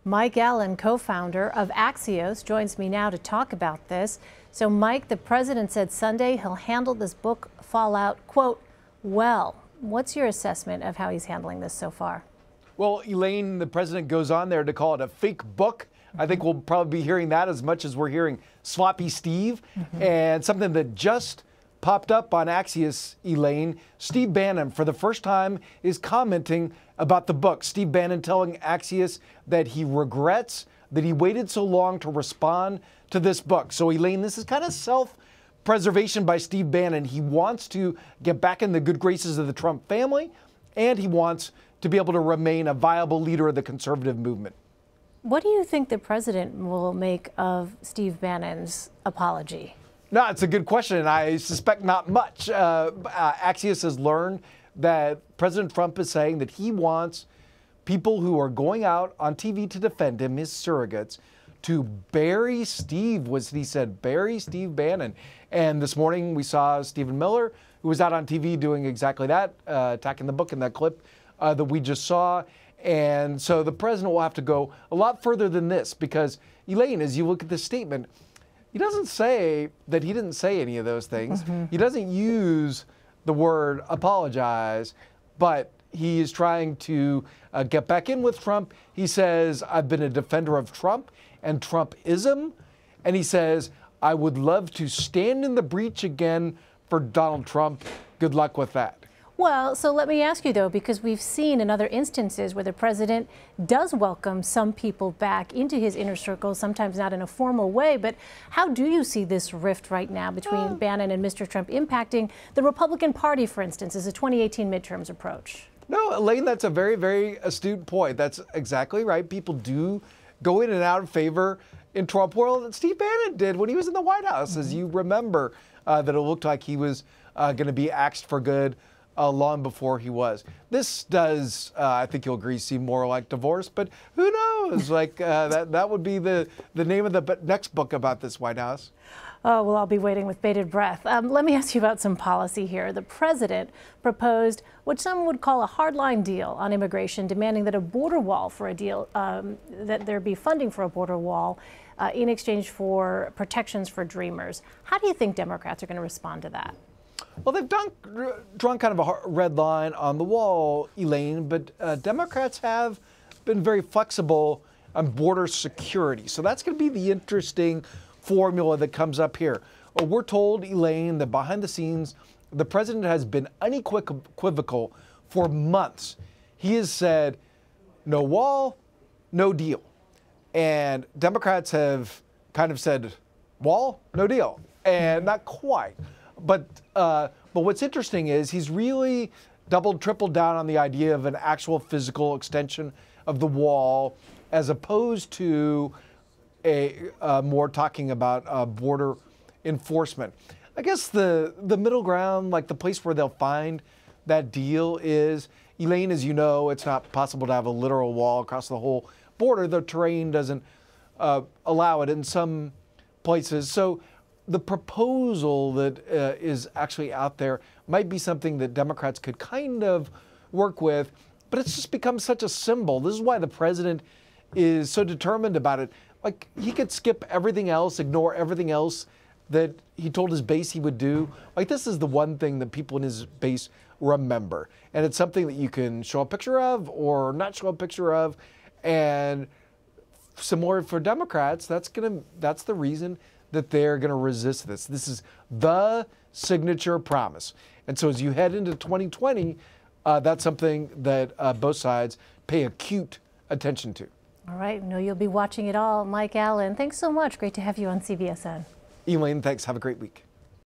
Mike Allen, co-founder of Axios, joins me now to talk about this. So, Mike, the president said Sunday he'll handle this book fallout, quote, well. What's your assessment of how he's handling this so far? Well, Elaine, the president goes on there to call it a fake book. I think we'll probably be hearing that as much as we're hearing Sloppy Steve. And something that just popped up on Axios, Elaine, Steve Bannon, for the first time, is commenting about the book. Steve Bannon telling Axios that he regrets that he waited so long to respond to this book. So, Elaine, this is kind of self-preservation by Steve Bannon. He wants to get back in the good graces of the Trump family, and he wants to be able to remain a viable leader of the conservative movement. What do you think the president will make of Steve Bannon's apology? No, it's a good question, and I suspect not much. Axios has learned that President Trump is saying that he wants people who are going out on TV to defend him, his surrogates, to bury Steve, was he said, bury Steve Bannon. And this morning we saw Stephen Miller, who was out on TV doing exactly that, attacking the book in that clip that we just saw. And so the president will have to go a lot further than this, because, Elaine, as you look at this statement, he doesn't say that he didn't say any of those things. He doesn't use the word apologize, but he is trying to get back in with Trump. He says, I've been a defender of Trump and Trumpism. And he says, I would love to stand in the breach again for Donald Trump. Good luck with that. Well, so let me ask you, though, because we've seen in other instances where the president does welcome some people back into his inner circle, sometimes not in a formal way. But how do you see this rift right now between Bannon and Mr. Trump impacting the Republican Party, for instance, as the 2018 midterms approach? No, Elaine, that's a very, very astute point. That's exactly right. People do go in and out of favor in Trump world. Steve Bannon did when he was in the White House, as you remember, that it looked like he was going to be axed for good long before he was. This does, I think you'll agree, seem more like divorce, but who knows? Like that would be the name of the next book about this White House. Oh, well, I'll be waiting with bated breath. Let me ask you about some policy here. The president proposed what some would call a hardline deal on immigration, demanding that a border wall for a deal, that there be funding for a border wall in exchange for protections for dreamers. How do you think Democrats are going to respond to that? Well, they've drawn kind of a red line on the wall, Elaine, but Democrats have been very flexible on border security. So that's going to be the interesting formula that comes up here. Well, we're told, Elaine, that behind the scenes, the president has been unequivocal for months. He has said, no wall, no deal. And Democrats have kind of said, wall, no deal. And not quite. But what's interesting is he's really doubled, tripled down on the idea of an actual physical extension of the wall, as opposed to more talking about border enforcement. I guess the middle ground, like the place where they'll find that deal is, Elaine, as you know, it's not possible to have a literal wall across the whole border. The terrain doesn't allow it in some places. So the proposal that is actually out there might be something that Democrats could kind of work with, but it's just become such a symbol. This is why the president is so determined about it. Like, he could skip everything else, ignore everything else that he told his base he would do. Like, this is the one thing that people in his base remember. And it's something that you can show a picture of or not show a picture of. And similar for Democrats, that's the reason that they're going to resist this. This is the signature promise. And so as you head into 2020, that's something that both sides pay acute attention to. All right. I know you'll be watching it all. Mike Allen, thanks so much. Great to have you on CBSN. Elaine, thanks. Have a great week.